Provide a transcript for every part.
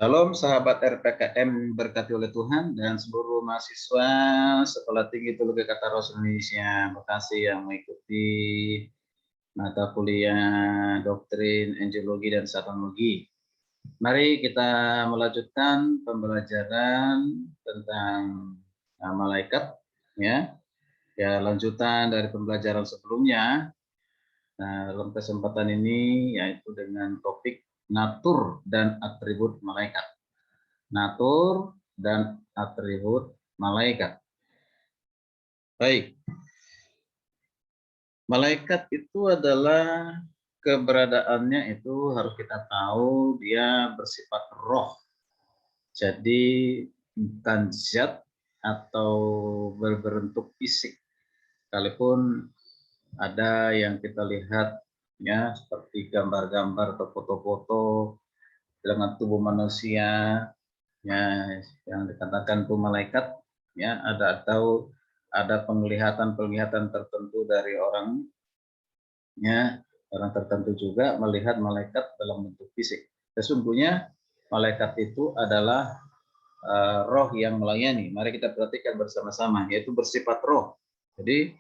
Salam sahabat RPKM berkati oleh Tuhan dan seluruh mahasiswa Sekolah Tinggi Teologi Kata Rasul Indonesia Bekasi yang mengikuti mata kuliah doktrin, angelologi, dan satanologi. Mari kita melanjutkan pembelajaran tentang malaikat, ya. Ya, lanjutan dari pembelajaran sebelumnya. Nah, dalam kesempatan ini yaitu dengan topik natur dan atribut malaikat. Natur dan atribut malaikat. Baik, malaikat itu adalah keberadaannya itu harus kita tahu dia bersifat roh. Jadi bukan zat atau berbentuk fisik. Sekalipun ada yang kita lihat ya seperti gambar-gambar atau foto-foto dengan tubuh manusia ya yang dikatakan itu malaikat ya ada atau ada penglihatan tertentu dari orang tertentu juga melihat malaikat dalam bentuk fisik. Sesungguhnya malaikat itu adalah roh yang melayani. Mari kita perhatikan bersama-sama, yaitu bersifat roh. Jadi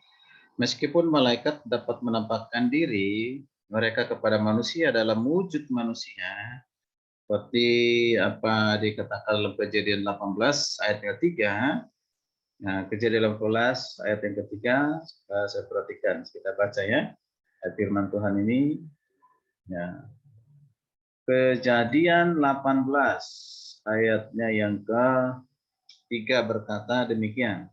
meskipun malaikat dapat menampakkan diri mereka kepada manusia dalam wujud manusia, seperti apa dikatakan dalam Kejadian 18 ayat yang ketiga. Nah, Kejadian 18 ayat yang ketiga, saya perhatikan, kita baca ya, firman Tuhan ini. Ya. Kejadian 18 ayatnya yang ketiga berkata demikian.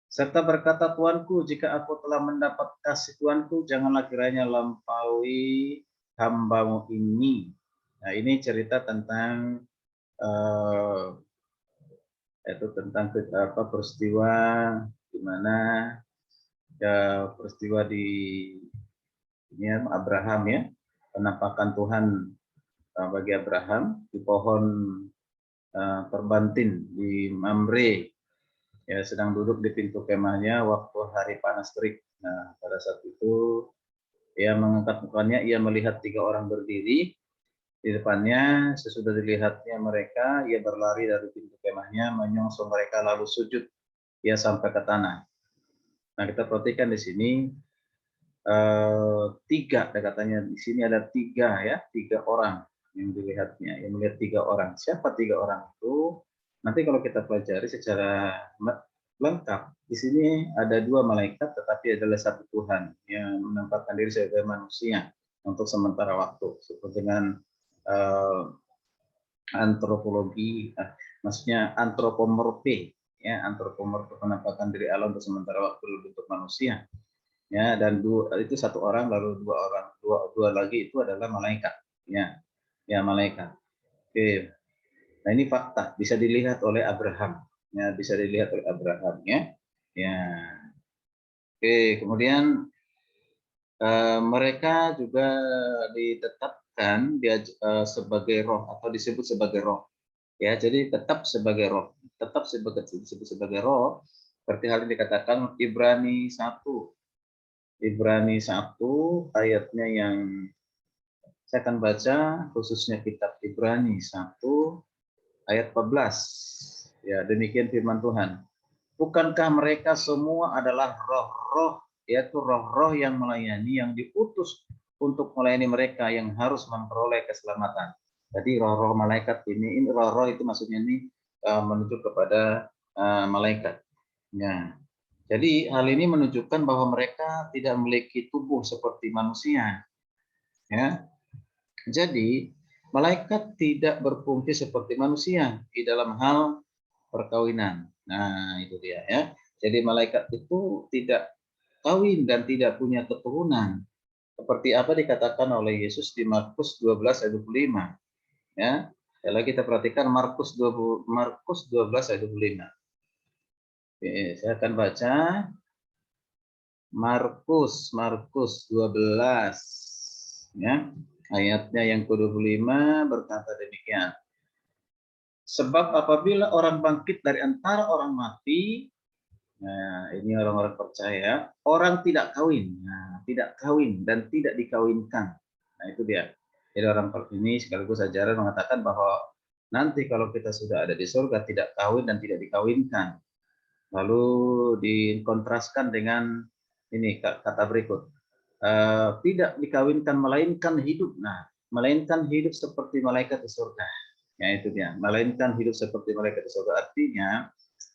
Serta berkata Tuanku, jika aku telah mendapat kasih Tuanku, janganlah kiranya lampaui hambamu ini. Nah, ini cerita tentang itu tentang peristiwa di mana ya peristiwa di ini Abraham ya, penampakan Tuhan bagi Abraham di pohon terbantin di Mamre, ya sedang duduk di pintu kemahnya waktu hari panas terik. Nah, pada saat itu ia mengangkat mukanya, ia melihat 3 orang berdiri di depannya. Sesudah dilihatnya mereka, ia berlari dari pintu kemahnya, menyongsong mereka lalu sujud. Ia sampai ke tanah. Nah, kita perhatikan di sini 3, katanya di sini ada 3 ya, 3 orang yang dilihatnya, yang melihat 3 orang. Siapa 3 orang itu? Nanti kalau kita pelajari secara lengkap, di sini ada 2 malaikat, tetapi adalah 1 Tuhan yang menampakkan diri sebagai manusia untuk sementara waktu. Seperti dengan antropologi, maksudnya antropomorfi, ya antropomorfi, penampakan diri Allah untuk sementara waktu bentuk manusia. Ya, dan itu 1 orang, lalu 2 orang, dua lagi itu adalah malaikat, ya malaikat. Oke, nah ini fakta bisa dilihat oleh Abraham, ya bisa dilihat oleh Abraham ya. Oke, kemudian mereka juga ditetapkan sebagai roh atau disebut sebagai roh, ya jadi tetap sebagai roh, disebut sebagai roh, seperti hal yang dikatakan Ibrani 1 ayatnya yang saya akan baca, khususnya kitab Ibrani 1 ayat 14. Ya, demikian firman Tuhan. Bukankah mereka semua adalah roh-roh, yaitu roh-roh yang melayani, yang diutus untuk melayani mereka yang harus memperoleh keselamatan. Jadi roh-roh malaikat ini roh-roh itu maksudnya ini menuju kepada malaikat. Ya. Jadi hal ini menunjukkan bahwa mereka tidak memiliki tubuh seperti manusia. Ya. Jadi malaikat tidak berfungsi seperti manusia di dalam hal perkawinan. Nah, itu dia ya. Jadi malaikat itu tidak kawin dan tidak punya keturunan. Seperti apa dikatakan oleh Yesus di Markus 12 ayat 25. Ya. Kalau kita perhatikan Markus 12 ayat 25. Oke, saya akan baca Markus 12 ya. Ayatnya yang ke-25 berkata demikian. Sebab apabila orang bangkit dari antara orang mati, nah ini orang-orang percaya, orang tidak kawin, tidak kawin dan tidak dikawinkan. Nah itu dia. Jadi orang ini sekaligus ajaran mengatakan bahwa Nanti kalau kita sudah ada di surga, tidak kawin dan tidak dikawinkan. Lalu dikontraskan dengan ini kata berikut. Tidak dikawinkan melainkan hidup. Nah, melainkan hidup seperti malaikat di surga. Ya itu dia. Melainkan hidup seperti malaikat di surga. Artinya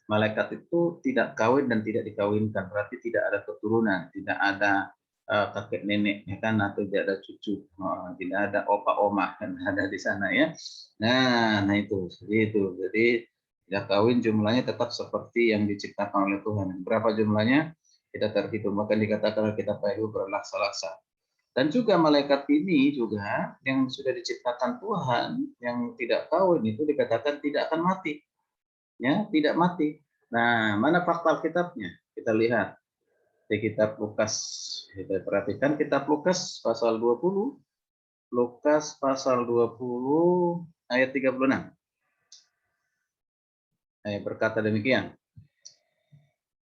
malaikat itu tidak kawin dan tidak dikawinkan. Berarti tidak ada keturunan, tidak ada kakek nenek, ya kan, atau tidak ada cucu, tidak ada opa oma kan ada di sana ya. Nah itu, jadi tidak kawin jumlahnya tetap seperti yang diciptakan oleh Tuhan. Berapa jumlahnya? Kita terhitung, maka dikatakan kita perlu berlaksa-laksa. Dan juga malaikat ini juga yang sudah diciptakan Tuhan, yang tidak kawin itu dikatakan tidak akan mati. Ya, tidak mati. Nah, mana fakta Alkitabnya? Kita lihat di kitab Lukas. Kita perhatikan kitab Lukas pasal 20. Lukas pasal 20 ayat 36. Berkata demikian.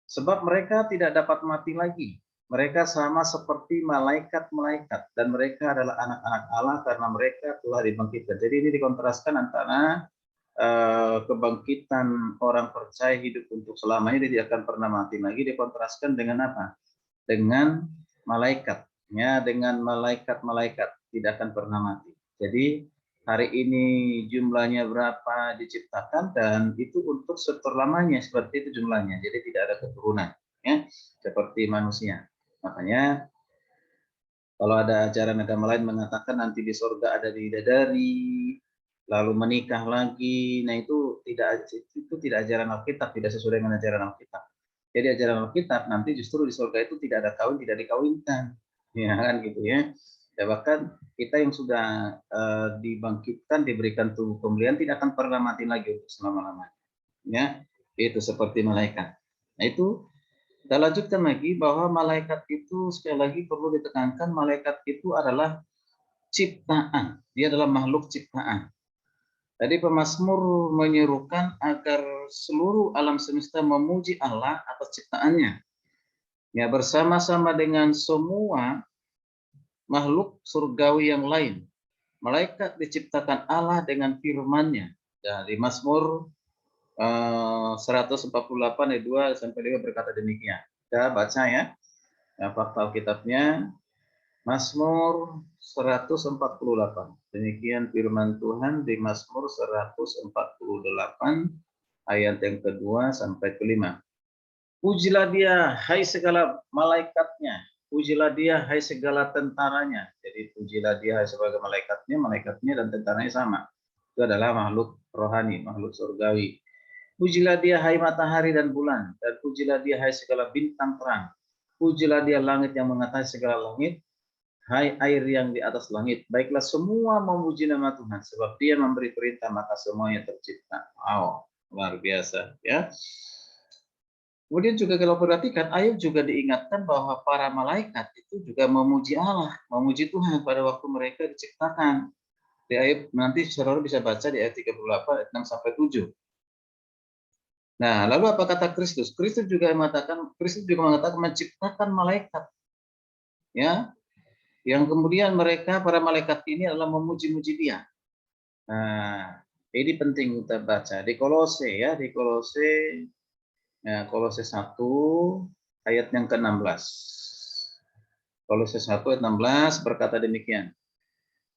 Sebab mereka tidak dapat mati lagi. Mereka sama seperti malaikat-malaikat dan mereka adalah anak-anak Allah karena mereka telah dibangkitkan. Jadi ini dikontraskan antara kebangkitan orang percaya hidup untuk selamanya, dia tidak akan pernah mati lagi, dikontraskan dengan apa? Dengan malaikat, ya, dengan malaikat-malaikat tidak akan pernah mati. Jadi hari ini jumlahnya berapa diciptakan dan itu untuk selamanya, seperti itu jumlahnya. Jadi tidak ada keturunan, ya, seperti manusia. Makanya kalau ada ajaran agama lain mengatakan nanti di surga ada bidadari, lalu menikah lagi, nah itu tidak ajaran Alkitab, tidak sesuai dengan ajaran Alkitab. Jadi ajaran Alkitab nanti justru di surga itu tidak ada kawin, tidak dikawinkan, ya kan gitu ya. Ya bahkan kita yang sudah dibangkitkan, diberikan tubuh pembelian, tidak akan pernah mati lagi untuk selama-lamanya. Ya, itu seperti malaikat. Nah itu kita lanjutkan lagi bahwa malaikat itu sekali lagi perlu ditekankan, malaikat itu adalah ciptaan. Dia adalah makhluk ciptaan. Tadi pemazmur menyerukan agar seluruh alam semesta memuji Allah atas ciptaannya. Ya, bersama-sama dengan semua makhluk surgawi yang lain. Malaikat diciptakan Allah dengan firman-Nya. Ya, di Mazmur 148 ayat 2 sampai 5 berkata demikian. Kita baca ya. Fakta Alkitabnya Mazmur 148. Demikian firman Tuhan di Mazmur 148 ayat yang kedua sampai kelima. Pujilah Dia, hai segala malaikatnya. Pujilah Dia, hai segala tentaranya. Jadi pujilah Dia, hai sebagai malaikatnya, malaikatnya dan tentaranya sama. Itu adalah makhluk rohani, makhluk surgawi. Pujilah Dia, hai matahari dan bulan, dan pujilah Dia, hai segala bintang terang. Pujilah Dia, langit yang mengatasi segala langit, hai air yang di atas langit. Baiklah semua memuji nama Tuhan, sebab Dia memberi perintah maka semuanya tercipta. Wow, luar biasa ya. Kemudian juga kalau perhatikan, Ayub juga diingatkan bahwa para malaikat itu juga memuji Allah, memuji Tuhan pada waktu mereka diciptakan. Di Ayub nanti saudara bisa baca di ayat 38 ayat 6 sampai 7. Nah, lalu apa kata Kristus? Kristus juga mengatakan menciptakan malaikat. Ya, yang kemudian mereka para malaikat ini adalah memuji-muji Dia. Nah, ini penting kita baca di Kolose ya, di Kolose, ya, Kolose 1 ayat yang ke-16. Kolose 1 ayat 16 berkata demikian.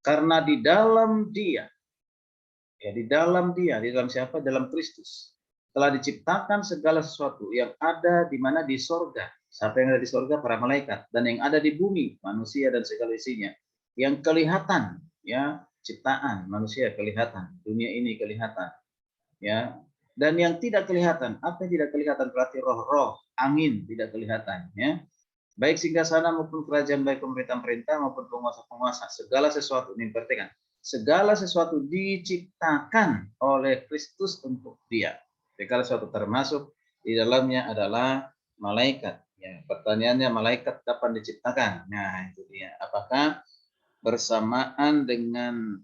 Karena di dalam Dia, ya di dalam Dia, di dalam siapa? Dalam Kristus. Telah diciptakan segala sesuatu yang ada di mana di sorga. Siapa yang ada di sorga? Para malaikat. Dan yang ada di bumi, manusia dan segala isinya. Yang kelihatan, ya ciptaan manusia kelihatan, dunia ini kelihatan, ya. Dan yang tidak kelihatan, apa yang tidak kelihatan? Berarti roh-roh, angin tidak kelihatan, ya. Baik singgasana maupun kerajaan, baik pemerintah-pemerintah maupun penguasa-penguasa, segala sesuatu ini perhatikan. Segala sesuatu diciptakan oleh Kristus untuk Dia. Segala sesuatu termasuk di dalamnya adalah malaikat. Ya, pertanyaannya malaikat kapan diciptakan? Nah, itu dia. Apakah bersamaan dengan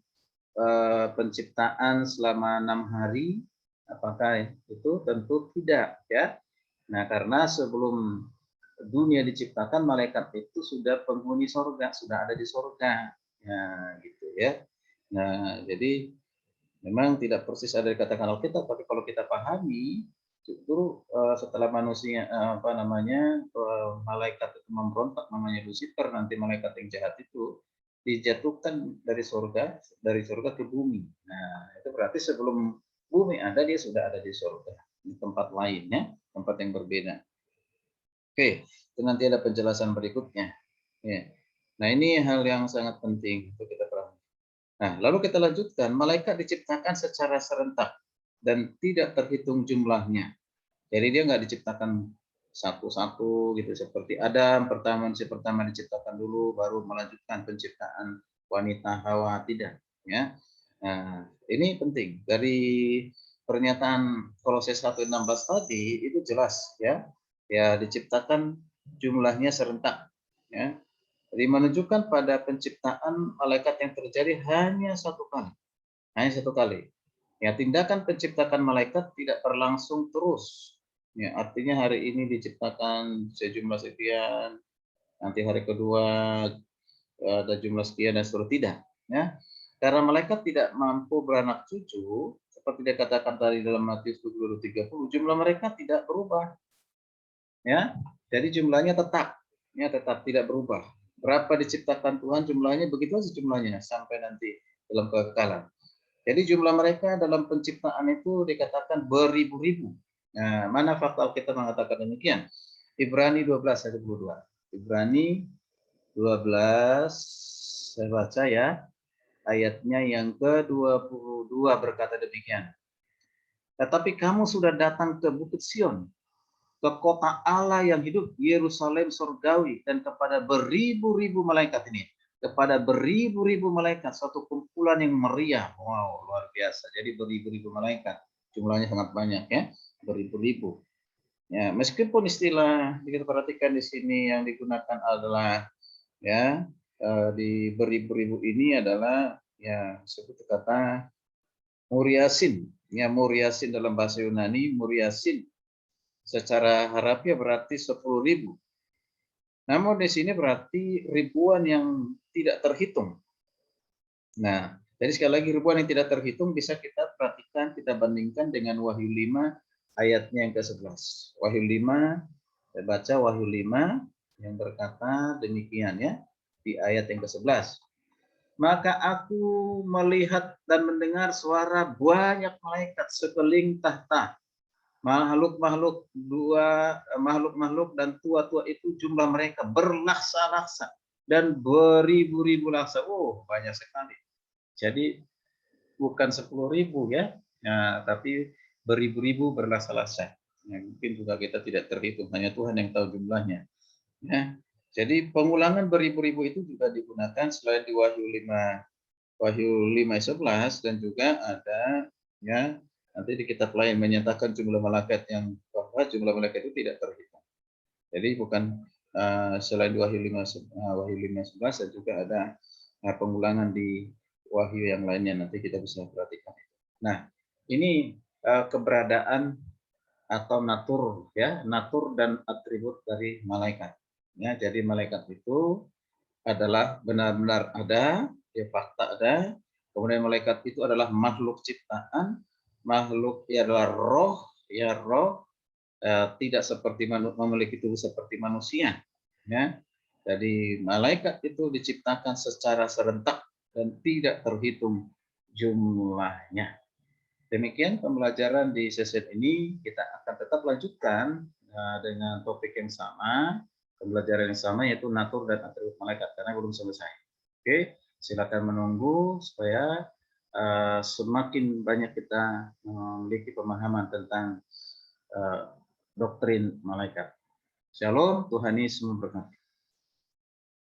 penciptaan selama 6 hari? Apakah itu? Tentu tidak, ya. Nah, karena sebelum dunia diciptakan, malaikat itu sudah penghuni sorga, sudah ada di sorga. Ya, gitu ya. Nah, jadi Memang tidak persis ada dikatakan Alkitab, tapi kalau kita pahami, justru setelah manusia malaikat itu memberontak, namanya Lucifer, nanti malaikat yang jahat itu dijatuhkan dari surga ke bumi. Nah, itu berarti sebelum bumi ada, dia sudah ada di surga, di tempat lainnya, tempat yang berbeda. Oke, itu nanti ada penjelasan berikutnya. Ya. Nah, ini hal yang sangat penting untuk kita pahami. Nah, lalu kita lanjutkan, malaikat diciptakan secara serentak dan tidak terhitung jumlahnya. Jadi dia nggak diciptakan satu-satu gitu, seperti Adam, manusia pertama diciptakan dulu, baru melanjutkan penciptaan wanita Hawa, tidak. Ya. Nah, ini penting. Dari pernyataan Kolose 1:16 tadi, itu jelas ya. Ya, diciptakan jumlahnya serentak. Ya. Jadi menunjukkan pada penciptaan malaikat yang terjadi hanya satu kali. Hanya satu kali. Ya, tindakan penciptakan malaikat tidak berlangsung terus. Ya, artinya hari ini diciptakan sejumlah sekian, nanti hari kedua ada jumlah sekian dan seterusnya, tidak. Ya. Karena malaikat tidak mampu beranak cucu, seperti dikatakan tadi dalam Matius 20:30, jumlah mereka tidak berubah. Ya, jadi jumlahnya tetap, ya tetap tidak berubah. Berapa diciptakan Tuhan jumlahnya, begitu saja jumlahnya sampai nanti dalam kekekalan. Jadi jumlah mereka dalam penciptaan itu dikatakan beribu-ribu. Nah, mana fakta kita mengatakan demikian? Ibrani 12:22. Ibrani 12, saya baca ya, ayatnya yang ke-22 berkata demikian. Tetapi kamu sudah datang ke Bukit Sion, ke kota Allah yang hidup, Yerusalem surgawi, dan kepada beribu-ribu malaikat ini. Kepada beribu-ribu malaikat, satu kumpulan yang meriah. Wow, luar biasa. Jadi beribu-ribu malaikat. Jumlahnya sangat banyak ya, beribu-ribu. Ya, meskipun istilah kita perhatikan di sini yang digunakan adalah ya di beribu-ribu ini adalah ya sebut kata muriasin. Ya, muriasin dalam bahasa Yunani, muriasin secara harafiah berarti 10.000. Namun di sini berarti ribuan yang tidak terhitung. Nah, jadi sekali lagi ribuan yang tidak terhitung bisa kita perhatikan, kita bandingkan dengan Wahyu 5 ayatnya yang ke-11. Wahyu 5, saya baca Wahyu 5 yang berkata demikian ya, di ayat yang ke-11. Maka aku melihat dan mendengar suara banyak malaikat sekeliling tahta, makhluk-makhluk dan tua-tua itu jumlah mereka berlaksa-laksa dan beribu-ribu laksa. Oh, banyak sekali. Jadi bukan 10.000 ya, nah, tapi beribu-ribu berlaksa-laksa. Ya, mungkin juga kita tidak terhitung, hanya Tuhan yang tahu jumlahnya. Ya, jadi pengulangan beribu-ribu itu juga digunakan selain di Wahyu 5:11 dan juga ada ya nanti di kitab lain menyatakan jumlah malaikat yang bahwa jumlah malaikat itu tidak terhitung. Jadi bukan selain Wahyu 5:11 dan juga ada pengulangan di Wahyu yang lainnya, nanti kita bisa perhatikan. Nah, ini keberadaan atau natur ya, natur dan atribut dari malaikat. Ya, jadi malaikat itu adalah benar-benar ada, ya fakta ada. Kemudian malaikat itu adalah makhluk ciptaan, makhluk ya adalah roh, ya roh, tidak seperti memiliki tubuh seperti manusia. Ya, jadi malaikat itu diciptakan secara serentak dan tidak terhitung jumlahnya. Demikian pembelajaran di sesi ini, kita akan tetap lanjutkan dengan topik yang sama, pembelajaran yang sama yaitu natur dan atribut malaikat karena belum selesai. Oke, silakan menunggu supaya semakin banyak kita memiliki pemahaman tentang doktrin malaikat. Shalom, Tuhan Yesus memberkati.